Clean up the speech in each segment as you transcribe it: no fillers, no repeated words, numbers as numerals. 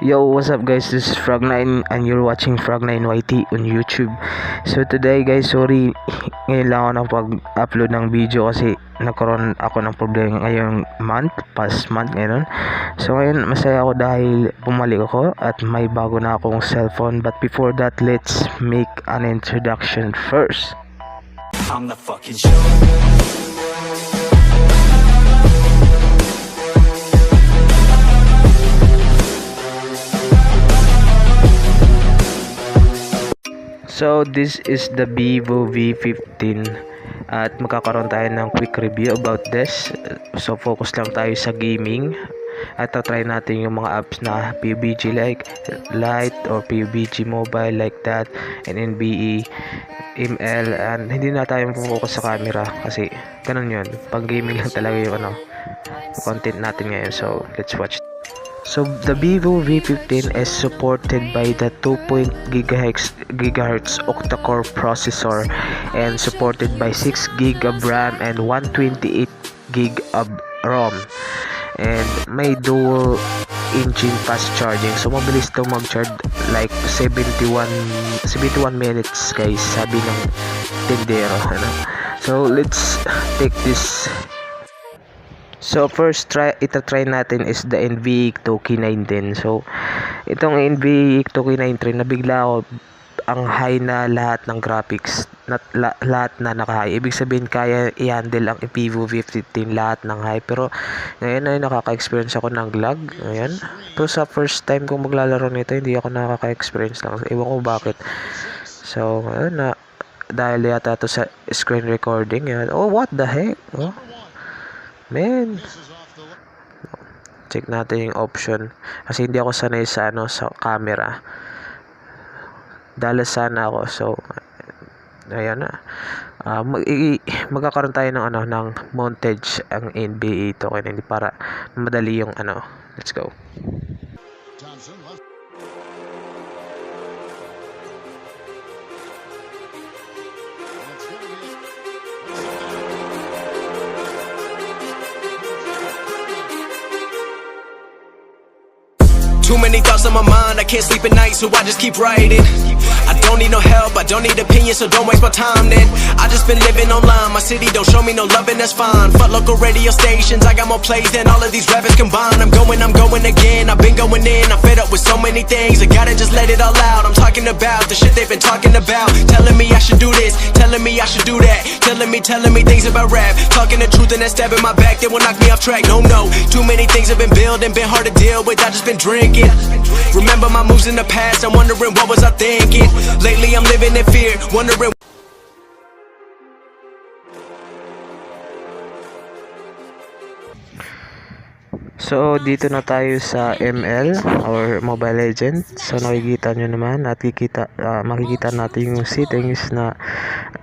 Yo, what's up guys? This is Frog9 and you're watching Frog9YT on YouTube. So today guys, sorry, ngayon lang ako nakapag-upload ng video kasi nagkaroon ako ng problema ngayong past month ngayon. So ngayon, masaya ako dahil bumalik ako at may bago na akong cellphone. But before that, let's make an introduction first. I'm the fucking show. So this is the Vivo V15 at magkakaroon tayo ng quick review about this. So focus lang tayo sa gaming at try natin yung mga apps na PUBG like Lite or PUBG Mobile like that, and NBA, ML, and hindi na tayo focus sa camera kasi ganun yun, pang gaming lang talaga yung content natin ngayon. So let's watch. So the Vivo V15 is supported by the 2.0 GHz octa-core processor and supported by 6 GB of RAM and 128 GB of ROM, and may dual engine fast charging. So mabilis to mag-charge, like 71 minutes guys, sabi ng tindero. So let's take this. So first try natin is the NVIDIA 2K19. So itong NVIDIA 2K19 nabigla ako ang high na lahat ng graphics, lahat na naka-high. Ibig sabihin kaya i-handle ang Vivo V15 lahat ng high. Pero ngayon ay nakaka-experience ako ng lag. Ayan. Pero sa first time kong maglalaro nito, hindi ako nakaka-experience lang. Ewan ko bakit. So ayun na, dahil yata to sa screen recording. Yan. Oh, what the heck? Oh. Man, check natin yung option kasi hindi ako sanay sa sa camera. Dalas sana ako. So ayan na. Magkakaroon tayo ng montage ang NBA ito kaya hindi para madali yung Let's go. Too many thoughts on my mind, I can't sleep at night, so I just keep writing. I don't need no help, I don't need opinions, so don't waste my time then. I just been living online, my city don't show me no love and that's fine. Fuck local radio stations, I got more plays than all of these rappers combined. I'm going again, I've been going in, I'm fed up with so many things, I gotta just let it all out. I'm talking about the shit they've been talking about, telling me I should do this, telling me I should do that, telling me things about rap, talking the truth and that stab in my back, they will knock me off track. No, too many things have been building, been hard to deal with, I just been drinking. Remember my moves in the past, I'm wondering what was I thinking. Lately I'm living in fear, wondering. So dito na tayo sa ML or Mobile Legends. So nakikita nyo naman at makikita natin yung settings na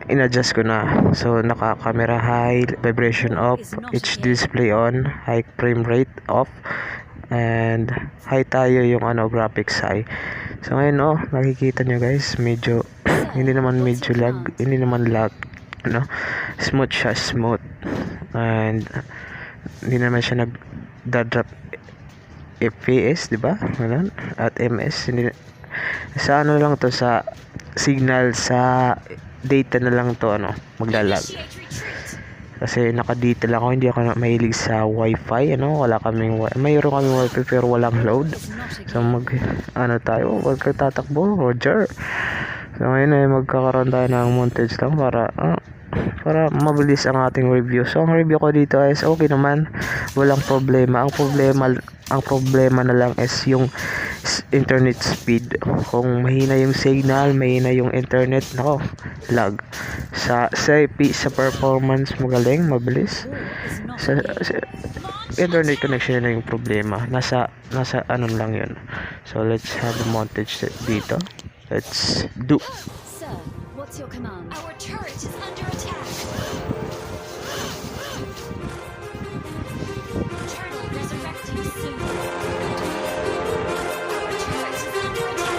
in-adjust ko na. So naka-camera high, vibration off, HD display on, high frame rate off, and high tayo yung graphics high. So ngayon nakikita nyo guys, medyo hindi naman lag, smooth siya, smooth, and hindi naman siya nagda-drop FPS, diba? At MS hindi, sa lang to, sa signal, sa data na lang to maglalag. Kasi naka-data lang ako, hindi ako mahilig sa wifi, mayroon kaming wifi pero walang load. So wag ka tatakbo, Roger. So ngayon ay magkakaroon tayo ng montage lang para mabilis ang ating review. So ang review ko dito is okay naman, walang problema. Ang problema na lang is yung internet speed. Kung mahina yung signal, mahina yung internet, lag. Sa performance magaling, mabilis. Sa internet connection na yung problema. Nasa lang yun. So let's have a montage dito. Let's do. Sir, what's your command? Our turret is under attack. Turtle resurrecting soon. Our turret is under attack.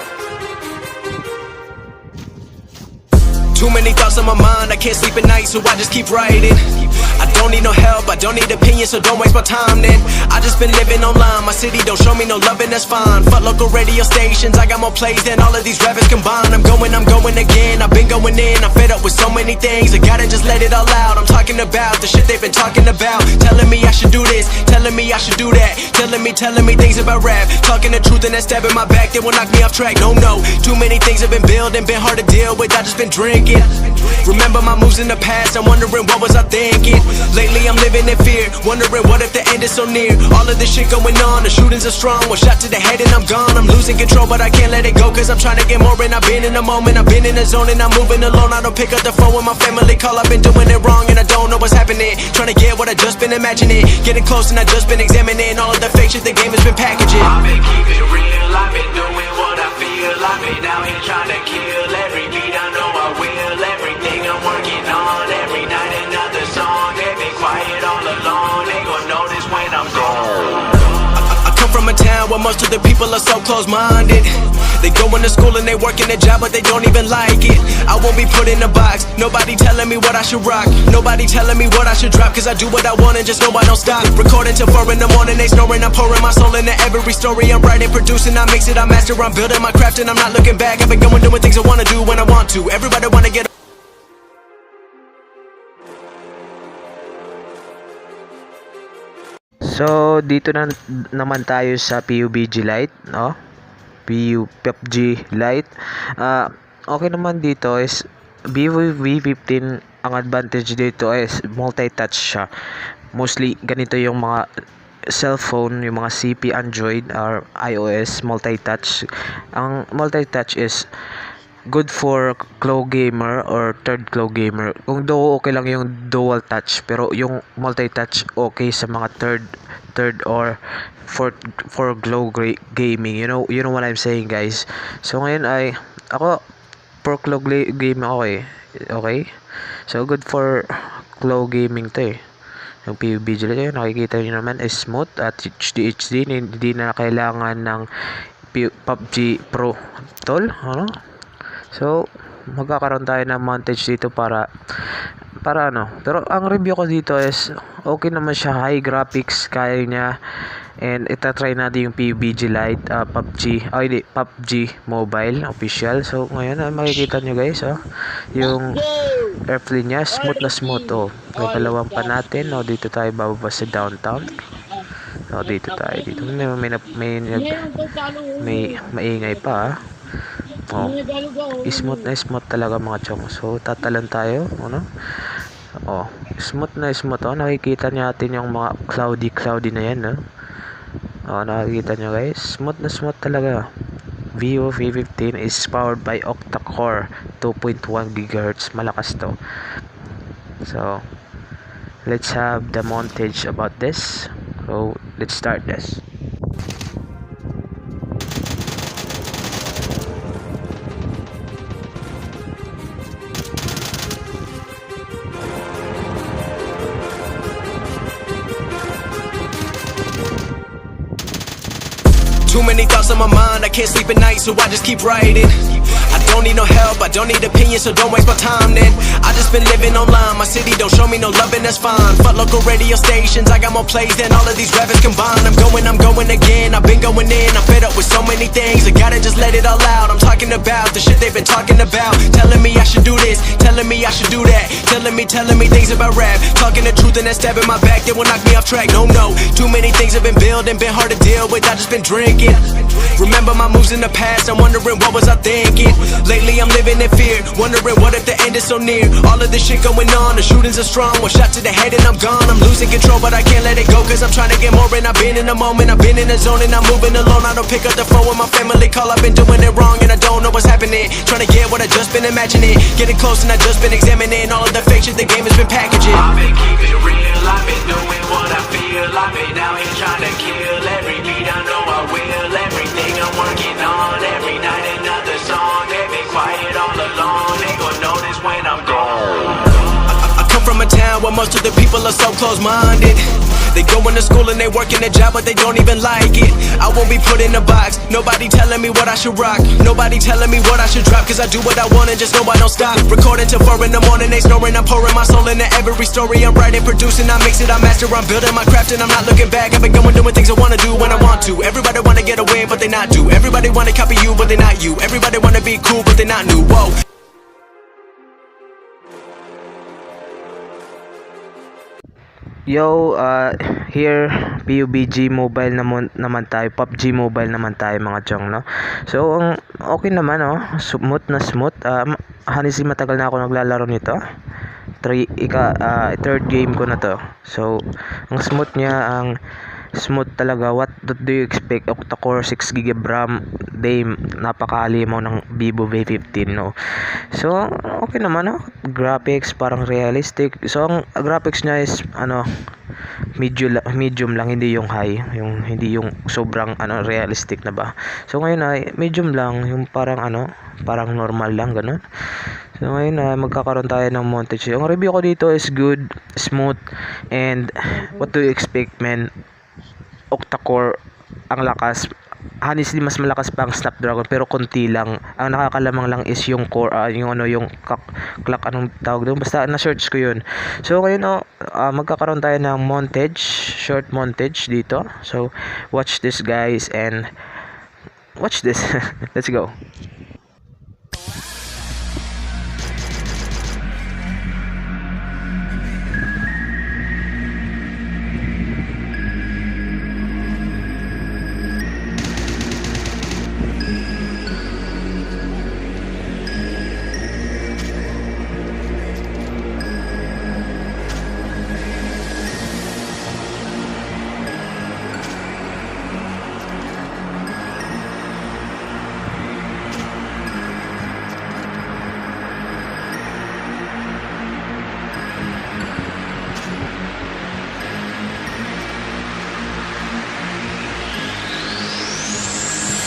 Too many thoughts on my mind, I can't sleep at night, so I just keep writing. I don't need no help, I don't need opinions, so don't waste my time then. I just been living online, my city don't show me no love and that's fine. Fuck local radio stations, I got more plays than all of these rappers combined. I'm going again, I've been going in, I'm fed up with so many things, I gotta just let it all out. I'm talking about the shit they've been talking about, telling me I should do this, telling me I should do that, telling me things about rap, talking the truth and that stab in my back, they will knock me off track. No, too many things have been building, been hard to deal with, I just been drinking. Remember my moves in the past, I'm wondering what was I thinking. Lately I'm living in fear, wondering what if the end is so near. All of this shit going on, the shootings are strong, one shot to the head and I'm gone. I'm losing control but I can't let it go, cause I'm trying to get more. And I've been in the moment, I've been in the zone, and I'm moving alone. I don't pick up the phone when my family call, I've been doing it wrong and I don't know what's happening. Trying to get what I just been imagining, getting close and I just been examining all of the fake shit the game has been packaging. I've been keeping real, I've been doing what I feel, I've been out here trying to kill every beat, I know I will. Everything I'm working on, every night another song. They've been quiet all along, they gon' notice when I'm gone. I come from a town where most of the people are so close-minded. They go into school and they work in a job but they don't even like it. I won't be put in a box, nobody telling me what I should rock, nobody telling me what I should drop, cause I do what I want and just know I don't stop. Recording till 4 in the morning, they snoring, I'm pouring my soul into every story. I'm writing, producing, I mix it, I master, I'm building my craft and I'm not looking back. I've been going doing things I wanna do when I want to. Everybody wanna get So dito na naman tayo sa PUBG Lite, no? PUBG Lite. Okay naman dito is Vivo V15, ang advantage dito is multi-touch siya. Mostly ganito yung mga cellphone, yung mga CP Android or iOS multi-touch. Ang multi-touch is good for claw gamer or third claw gamer. Kung duo okay lang yung dual touch, pero yung multi-touch okay sa mga third or for glow gaming. You know what I'm saying, guys. So ngayon ay ako for claw gaming okay. So good for claw gaming to eh. Yung PUBG lang, nakikita niyo naman is smooth at HD, hindi na kailangan ng PUBG Pro tol, ano? So magkakaroon tayo ng montage dito para ano. Pero ang review ko dito is okay naman siya, high graphics kaya niya, and itatry natin yung PUBG Lite, PUBG Mobile official. So ngayon makikita nyo guys, yung airplane niya smooth na smooth. Gagalawan pa natin. Dito tayo bababa sa downtown. Dito may maingay pa. Smooth na smooth talaga mga chong. So tatalan tayo, ano? Smooth na smooth. Nakikita natin yung mga cloudy na yan, no? Nakikita nyo guys, smooth na smooth talaga. Vivo V15 is powered by octa-core 2.1 GHz. Malakas to. So let's have the montage about this. So let's start this. 'Too many thoughts on my mind, I can't sleep at night, so I just keep writing. I don't need no help, I don't need opinions, so don't waste my time then. I just been living online, my city don't show me no love and that's fine. Fuck local radio stations, I got more plays than all of these rappers combined. I'm going again, I've been going in, I'm fed up with so many things, I gotta just let it all out. I'm talking about the shit they've been talking about, telling me I should do this, telling me I should do that, telling me things about rap, talking the truth and that stab in my back, they will knock me off track. No, too many things have been building, been hard to deal with, I just been drinking. Remember my moves in the past, I'm wondering what was I thinking. Lately I'm living in fear, wondering what if the end is so near. All of this shit going on, the shootings are strong, one shot to the head and I'm gone. I'm losing control but I can't let it go, cause I'm trying to get more. And I've been in the moment, I've been in the zone, and I'm moving alone. I don't pick up the phone when my family call, I've been doing it wrong and I don't know what's happening. Trying to get what I just been imagining, getting close and I just been examining all of the fake shit the game has been packaging. I've been keeping real, I've been doing what I feel, I've been out here trying to kill every beat, I know I will. Everything I'm working on, every night another song. They've been quiet all along, they gon' notice when I'm gone. I come from a town where most of the people are so close-minded. They going to school and they working a job, but they don't even like it. I won't be put in a box. Nobody telling me what I should rock. Nobody telling me what I should drop. Cause I do what I want and just know I don't stop. Recording till 4 in the morning, they snoring. I'm pouring my soul into every story. I'm writing, producing, I mix it, I master. I'm building my craft and I'm not looking back. I've been going doing things I wanna do when I want to. Everybody wanna get away, but they not do. Everybody wanna copy you, but they not you. Everybody wanna be cool, but they not new. Whoa. Yo, here PUBG Mobile naman tayo, PUBG Mobile naman tayo mga chong, no? So, okay naman, oh. Smooth na smooth. Honestly, matagal na ako naglalaro nito. Third game ko na to. So, ang smooth niya, ang smooth talaga. What do you expect? Octa-core 6GB RAM, Dame, napakahalimaw ng Vivo V15, no? So, okay naman, no? Graphics parang realistic. So, ang graphics niya is medium lang, hindi yung high, hindi yung sobrang realistic na ba. So, ngayon ay medium lang, yung parang parang normal lang ganun. So, ngayon magkakaroon tayo ng montage. Ang review ko dito is good, smooth, and what do you expect, man? Octa-core, ang lakas. Honestly, mas malakas pa ang Snapdragon pero konti lang. Ang nakakalamang lang is yung core, yung clock, anong tawag doon, basta na-search ko yun. So ngayon magkakaroon tayo ng montage, short montage dito. So watch this guys and watch this. Let's go.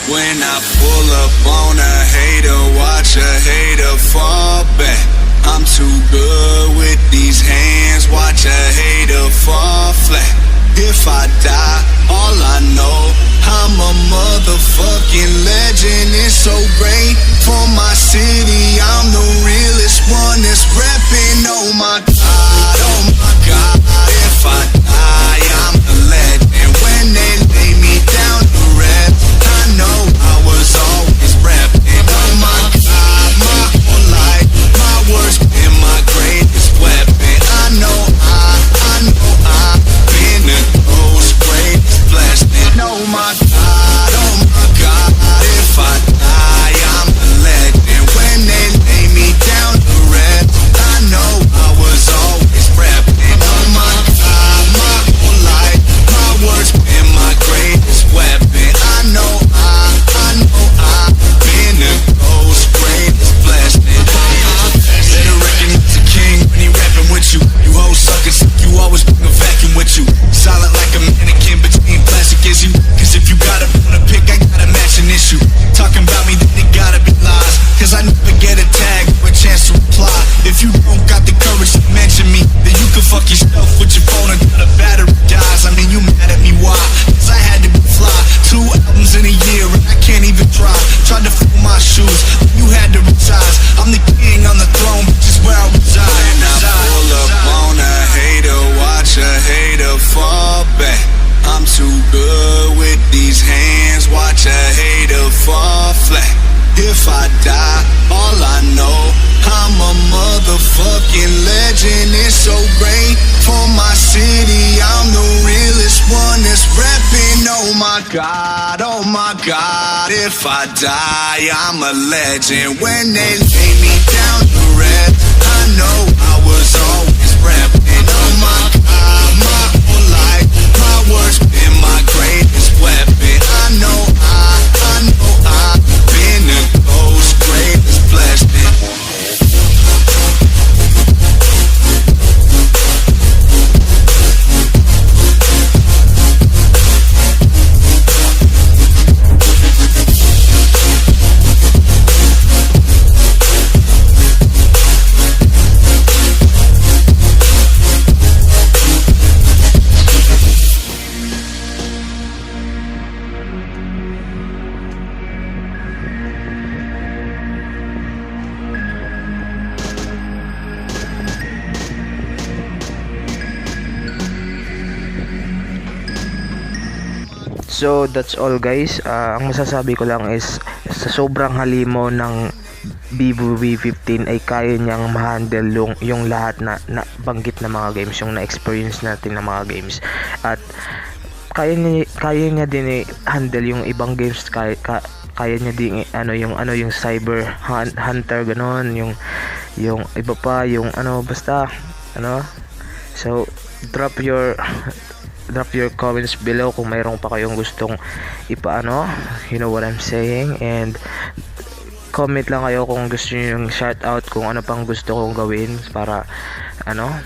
When I pull up on a hater, watch a hater fall back. I'm too good with these hands, watch a hater fall flat. If I die, all I know, I'm a motherfucking legend. It's so great for my city, I'm the realest one that's reppin'. Oh my God, oh my God. If I die, I'm a legend. When they lay me down to rest, I know I was always reppin'. Oh my God, my whole life, my words been my greatest weapon. I know I've been the most greatest blessing. Oh my God, if I die, I'm a legend. When they lay me down to rest, I know I was always reppin'. Oh my God, my whole life, my words been my greatest weapon. I know I've been the most greatest blessing. Better recognize the king when he rapping with you. You hoes suckers, you always bring a vacuum with you. Silent like a mannequin between plastic is you. Cause if you gotta pick, I gotta match an issue. Talking about me, then it gotta be lies. Cause I never get a tag or a chance to reply. If you don't got the courage to mention me, then you can fuck yourself with your phone until the battery dies. I mean, you mad at me, why? Cause I had to be fly. 2 albums in a year and I can't even try. Tried to fill my shoes, you had to resize. I'm the king on the throne, which is where I reside. When I pull up on a hater, watch a hater fall back. I'm too good with these hands, watch a hater fall flat. If I die, all I know, I'm a motherfucking legend. It's so great for my city, I'm the realest one that's reppin'. Oh my God, if I die, I'm a legend. When they lay me down to rest, I know I was always reppin'. Oh my God, my whole life, my words been my greatest weapon. I know I've been the most greatest blessing. So that's all guys. Ang masasabi ko lang is sa sobrang halimo ng Vivo V15 ay kaya niyang ma-handle yung lahat na banggit na mga games, yung na-experience natin na mga games. At kaya niya din i-handle yung ibang games, kaya niya din yung cyber hunter ganon, yung iba pa, yung basta so drop your comments below kung mayroon pa kayong gustong you know what I'm saying, and comment lang kayo kung gusto niyo yung shout out, kung ano pang gusto kong gawin para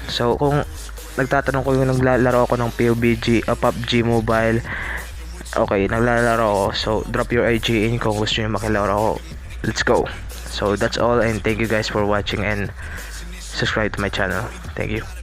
so kung nagtatanong ko yung naglalaro ako ng PUBG Mobile, okay, naglalaro ako, so drop your IG in kung gusto niyo makilaro ako. Let's go. So that's all, and thank you guys for watching and subscribe to my channel. Thank you.